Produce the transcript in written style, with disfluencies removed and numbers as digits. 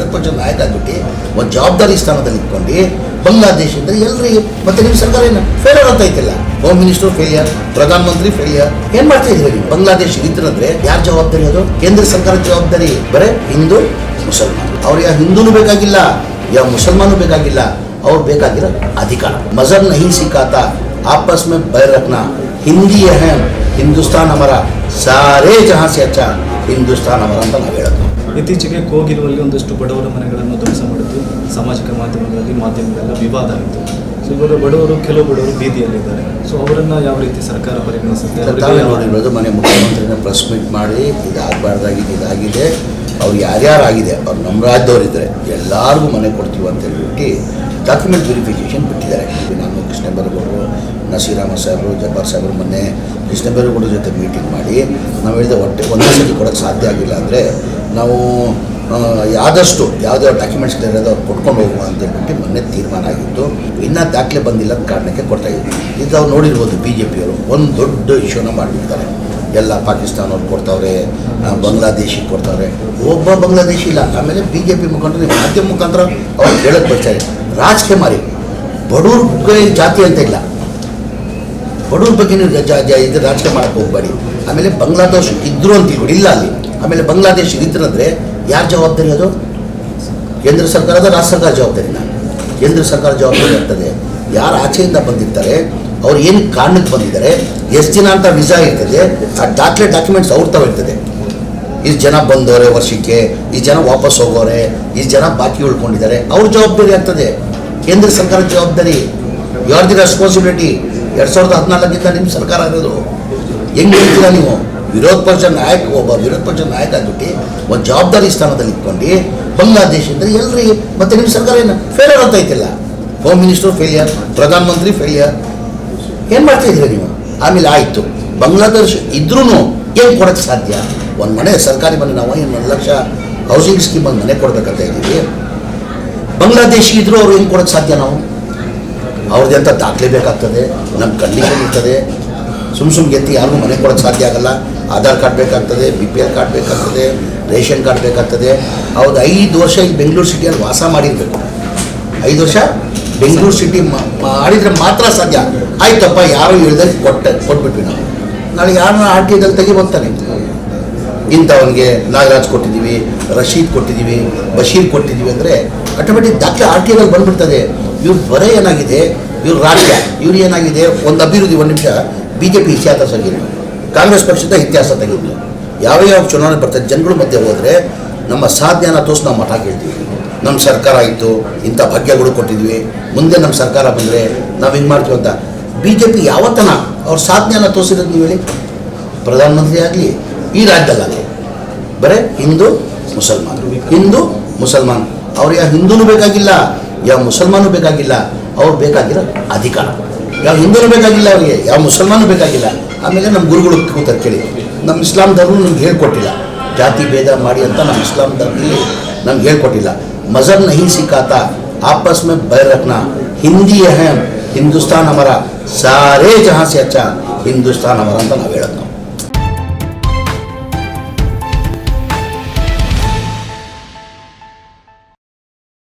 ವಿರೋಧ ಪಕ್ಷದ ನಾಯಕ ಆಗ್ಬಿಟ್ಟು ಒಂದು ಜವಾಬ್ದಾರಿ ಸ್ಥಾನದಲ್ಲಿ ಇಟ್ಕೊಂಡು ಬಾಂಗ್ಲಾದೇಶ ಅಂದರೆ ಎಲ್ರಿ ಮತ್ತೆ ನಿಮ್ಮ ಸರ್ಕಾರ ಏನು ಫೇಲಿಯರ್ ಅಂತ ಐತಿಲ್ಲ. Home minister failure, Pradhan Mantri failure. ಏನ್ ಮಾಡ್ತಾ ಇದ್ದೀರಿ ನೀವು? ಬಾಂಗ್ಲಾದೇಶ ಇದ್ರಂದ್ರೆ ಯಾರ ಜವಾಬ್ದಾರಿ ಅದು? ಕೇಂದ್ರ ಸರ್ಕಾರದ ಜವಾಬ್ದಾರಿ. ಬರೇ ಹಿಂದೂ ಮುಸಲ್ಮಾನ್. ಅವ್ರಿಗೆ ಹಿಂದೂನು ಬೇಕಾಗಿಲ್ಲ, ಯಾವ ಮುಸಲ್ಮಾನು ಬೇಕಾಗಿಲ್ಲ. ಅವ್ರು ಬೇಕಾಗಿರೋ ಅಧಿಕಾರ. ಮಜಹಬ್ ನಹಿ ಸಿಕ್ಕಾತಾ, आपस में बैर रखना, हिंदी अहम, हिंदुस्तान हमारा, सारे जहाँ से अच्छा हिंदुस्तान हमारा ಅಂತ ನಾವು ಹೇಳೋದು. ಇತ್ತೀಚೆಗೆ ಕೋಗಿರುವಲ್ಲಿ ಒಂದಷ್ಟು ಬಡವರ ಮನೆಗಳನ್ನು ಧ್ವಂಸ ಮಾಡಿದ್ದು ಸಾಮಾಜಿಕ ಮಾಧ್ಯಮಗಳೆಲ್ಲ ವಿವಾದ ಆಯಿತು. ಸೊ ಇವಾಗ ಕೆಲವು ಬಡವರು ಬೀದಿಯಲ್ಲಿದ್ದಾರೆ. ಸೊ ಅವರನ್ನು ಯಾವ ರೀತಿ ಸರ್ಕಾರ ಪರಿಗಣಿಸುತ್ತೆ? ನೋಡಿರೋದು ಮನೆ ಮುಖ್ಯಮಂತ್ರಿನ ಪ್ರೆಸ್ ಮೀಟ್ ಮಾಡಿ ಇದಾಗಬಾರ್ದಾಗಿದೆ, ಇದಾಗಿದೆ, ಅವ್ರು ಯಾರ್ಯಾರಾಗಿದೆ ಅವ್ರು ನಮ್ಮ ರಾಜ್ಯದವರಿದ್ದರೆ ಎಲ್ಲರಿಗೂ ಮನೆ ಕೊಡ್ತೀವಿ ಅಂತ ಹೇಳ್ಬಿಟ್ಟು ಡಾಕ್ಯುಮೆಂಟ್ ವೆರಿಫಿಕೇಷನ್ ಬಿಟ್ಟಿದ್ದಾರೆ. ನಾನು ಕೃಷ್ಣ ಬೈರೇಗೌಡರು, ನಸೀರ್ ಅಹಮದ್ ಸಾಹೇಬರು, ಜಬ್ಬಾರ್ ಸಾಹೇಬರು ಮೊನ್ನೆ ಕೃಷ್ಣ ಬೈರೇಗೌಡರ ಜೊತೆ ಮೀಟಿಂಗ್ ಮಾಡಿ ನಾವು ಹೇಳಿದೆ ಒಂದೇ ಸತಿ ಕೊಡೋಕ್ಕೆ ಸಾಧ್ಯ ಆಗಿಲ್ಲ ಅಂದರೆ ನಾವು ಆದಷ್ಟು ಯಾವುದೇ ಡಾಕ್ಯುಮೆಂಟ್ಸ್ಗಳಿರೋದು ಅವ್ರು ಕೊಟ್ಕೊಂಡು ಹೋಗುವ ಅಂತ ಹೇಳ್ಬಿಟ್ಟು ಮೊನ್ನೆ ತೀರ್ಮಾನ ಆಗಿತ್ತು. ಇನ್ನೂ ದಾಖಲೆ ಬಂದಿಲ್ಲ ಕಾರಣಕ್ಕೆ ಕೊಡ್ತಾಯಿದ್ವಿ. ಇದು ಅವ್ರು ನೋಡಿರ್ಬೋದು, BJPಯವರು ಒಂದು ದೊಡ್ಡ ಇಶ್ಯೂನ ಮಾಡಿಬಿಡ್ತಾರೆ. ಎಲ್ಲ ಪಾಕಿಸ್ತಾನವ್ರು ಕೊಡ್ತಾವ್ರೆ, ಬಾಂಗ್ಲಾದೇಶಿಗೆ ಕೊಡ್ತಾವ್ರೆ. ಒಬ್ಬ ಬಾಂಗ್ಲಾದೇಶಿ ಇಲ್ಲ. ಆಮೇಲೆ BJP ಮುಖಂಡರು ಮಾಧ್ಯಮ ಮುಖಾಂತರ ಅವ್ರು ಹೇಳಕ್ಕೆ ಬರ್ತಾರೆ, ರಾಜಕೀಯ ಮಾರಿ ಬಡವ್ರ ಜಾತಿ ಅಂತ ಇಲ್ಲ, ಬಡವ್ರ ಬಗ್ಗೆ ನೀವು ಇದು ರಾಜಕೀಯ ಮಾಡಕ್ಕೆ ಹೋಗಬೇಡಿ. ಆಮೇಲೆ ಬಾಂಗ್ಲಾದೇಶ ಇದ್ರು ಅಂತ ತಿಳ್ಕೊಡಿ, ಇಲ್ಲ ಅಲ್ಲಿ. ಆಮೇಲೆ ಬಾಂಗ್ಲಾದೇಶ ಇದ್ರಂದ್ರೆ ಯಾರ ಜವಾಬ್ದಾರಿ ಅದು? ಕೇಂದ್ರ ಸರ್ಕಾರದ, ರಾಜ್ಯ ಸರ್ಕಾರ ಜವಾಬ್ದಾರಿನ? ಕೇಂದ್ರ ಸರ್ಕಾರ ಜವಾಬ್ದಾರಿ ಆಗ್ತದೆ. ಯಾರು ಆಚೆಯಿಂದ ಬಂದಿರ್ತಾರೆ, ಅವ್ರು ಏನು ಕಾರಣಕ್ಕೆ ಬಂದಿದ್ದಾರೆ, ಎಷ್ಟು ದಿನ ಅಂತ ವೀಸಾ ಇರ್ತದೆ, ಆ ಡಾಕ್ಯುಮೆಂಟ್ಸ್ ಅವ್ರ ತಾವು ಇರ್ತದೆ. ಇಷ್ಟು ಜನ ಬಂದವರೆ ವರ್ಷಕ್ಕೆ, ಇಷ್ಟು ಜನ ವಾಪಸ್ ಹೋಗೋರೆ, ಇಷ್ಟು ಜನ ಬಾಕಿ ಉಳ್ಕೊಂಡಿದ್ದಾರೆ, ಅವ್ರ ಜವಾಬ್ದಾರಿ ಆಗ್ತದೆ. ಕೇಂದ್ರ ಸರ್ಕಾರದ ಜವಾಬ್ದಾರಿ. You are the responsibility. 2014 ನಿಮ್ಮ ಸರ್ಕಾರ ಇರೋದು. ಹೆಂಗೆ ಹೇಳ್ತೀರಾ ನೀವು? ವಿರೋಧ ಪಕ್ಷ ನಾಯಕ, ಒಬ್ಬ ವಿರೋಧ ಪಕ್ಷದ ನಾಯಕ ಆಗ್ಬಿಟ್ಟು ಒಂದು ಜವಾಬ್ದಾರಿ ಸ್ಥಾನದಲ್ಲಿ ಇಟ್ಕೊಂಡು ಬಾಂಗ್ಲಾದೇಶ ಅಂದರೆ ಎಲ್ರಿ ಮತ್ತೆ ನಿಮ್ಮ ಸರ್ಕಾರ ಏನು ಫೇಲಿಯರ್ ಅಂತ ಐತಿಲ್ಲ. Home minister failure, Pradhan Mantri failure. ಏನು ಮಾಡ್ತಾ ಇದ್ದೀರಿ ನೀವು? ಆಮೇಲೆ ಆಯಿತು, ಬಾಂಗ್ಲಾದೇಶ ಇದ್ರೂ ಏನು ಕೊಡೋಕ್ಕೆ ಸಾಧ್ಯ? ಒಂದು ಮನೆ, ಸರ್ಕಾರಿ ಮನೆ, ನಾವು ಏನು 1 ಲಕ್ಷ ಹೌಸಿಂಗ್ ಸ್ಕೀಮ್ ಒಂದು ಮನೆ ಕೊಡಬೇಕಂತ ಇದ್ದೀವಿ. ಬಾಂಗ್ಲಾದೇಶಿ ಇದ್ದರೂ ಅವ್ರು ಏನು ಕೊಡೋಕ್ಕೆ ಸಾಧ್ಯ? ನಾವು ಅವ್ರದ್ದೇ ಅಂತ ದಾಖಲೆ ಬೇಕಾಗ್ತದೆ, ನಮ್ಮ ಕಂಡೀಷನ್ ಇರ್ತದೆ. ಸುಮ್ಮನೆ ಎತ್ತಿ ಯಾರಿಗೂ ಮನೆ ಕೊಡೋಕ್ಕೆ ಸಾಧ್ಯ ಆಗಲ್ಲ. ಆಧಾರ್ ಕಾರ್ಡ್ ಬೇಕಾಗ್ತದೆ, BPL ಕಾರ್ಡ್ ಬೇಕಾಗ್ತದೆ, ರೇಷನ್ ಕಾರ್ಡ್ ಬೇಕಾಗ್ತದೆ. ಹೌದು, 5 ವರ್ಷ ಈ ಬೆಂಗಳೂರು ಸಿಟಿಯಲ್ಲಿ ವಾಸ ಮಾಡಿರಬೇಕು. 5 ವರ್ಷ ಬೆಂಗಳೂರು ಸಿಟಿ ಮಾಡಿದರೆ ಮಾತ್ರ ಸಾಧ್ಯ. ಆಯ್ತಪ್ಪ, ಯಾರು ಹೇಳ್ದಾಗ ಕೊಟ್ಬಿಟ್ವಿ ನಾವು. ನಾಳೆ ಯಾರನ್ನ RTIದಲ್ಲಿ ತೆಗಿಬೋಗ್ತಾನೆ. ಇಂಥವನಿಗೆ ನಾಗರಾಜ್ ಕೊಟ್ಟಿದ್ದೀವಿ, ರಶೀದ್ ಕೊಟ್ಟಿದ್ದೀವಿ, ಬಶೀರ್ ಕೊಟ್ಟಿದ್ದೀವಿ ಅಂದರೆ ಆಟೋಮೆಟಿಕ್ ದಾಖಲೆ RTIದಲ್ಲಿ ಬಂದುಬಿಡ್ತದೆ. ಇವ್ರ ಬರ ಏನಾಗಿದೆ, ಇವ್ರ ರಾಜ್ಯ, ಇವ್ರು ಏನಾಗಿದೆ, ಒಂದು ಅಭಿವೃದ್ಧಿ. 1 ನಿಮಿಷ, BJP ಇತಿಹಾಸ ತೆಗೀರಿ, ಕಾಂಗ್ರೆಸ್ ಪಕ್ಷದ ಇತಿಹಾಸ ತೆಗೆದು ಯಾವ ಚುನಾವಣೆ ಬರ್ತದೆ, ಜನಗಳ ಮಧ್ಯೆ ಹೋದರೆ ನಮ್ಮ ಸಾಧನೆನ ತೋರಿಸಿ ನಾವು ಮಠ ಕೇಳ್ತೀವಿ. ನಮ್ಮ ಸರ್ಕಾರ ಆಯಿತು, ಇಂಥ ಭಾಗ್ಯಗಳು ಕೊಟ್ಟಿದ್ವಿ, ಮುಂದೆ ನಮ್ಮ ಸರ್ಕಾರ ಬಂದರೆ ನಾವು ಹಿಂಗೆ ಮಾಡ್ತೀವಿ ಅಂತ. BJP ಯಾವತ್ತನ ಅವ್ರ ಸಾಧನೆಯನ್ನು ತೋರಿಸಿರೋದು ನೀವು ಹೇಳಿ? ಪ್ರಧಾನಮಂತ್ರಿ ಆಗಲಿ, ಈ ರಾಜ್ಯದಲ್ಲಾಗಲಿ ಬರೀ ಹಿಂದೂ ಮುಸಲ್ಮಾನ್. ಅವ್ರು ಯಾವ ಹಿಂದೂನು ಬೇಕಾಗಿಲ್ಲ, ಯಾವ ಮುಸಲ್ಮಾನು ಬೇಕಾಗಿಲ್ಲ. ಅವ್ರು ಬೇಕಾಗಿರೋ ಅಧಿಕಾರ. ಯಾವ ಹಿಂದೂನು ಬೇಕಾಗಿಲ್ಲ ಅವರಿಗೆ, ಯಾವ ಮುಸಲ್ಮಾನು ಬೇಕಾಗಿಲ್ಲ. ಆಮೇಲೆ ನಮ್ಮ ಗುರುಗಳು ಕೂತಾರೆ ಕೇಳಿ, ನಮ್ಮ ಇಸ್ಲಾಂ ಧರ್ಮ ನಮ್ಗೆ ಹೇಳ್ಕೊಟ್ಟಿಲ್ಲ ಜಾತಿ ಭೇದ ಮಾಡಿ ಅಂತ. ನಮ್ಮ ಇಸ್ಲಾಂ ಧರ್ಮದಲ್ಲಿ ನಮ್ಗೆ ಹೇಳ್ಕೊಟ್ಟಿಲ್ಲ. ಮಜಹಬ್ ನಹಿ ಸಿಕ್ಕಾತಾ, आपस में बैर रखना, हिंदी अहम, हिंदुस्तान हमारा, सारे जहाँ से अच्छा हिंदुस्तान हमारा ಅಂತ ನಾವು ಹೇಳೋದು.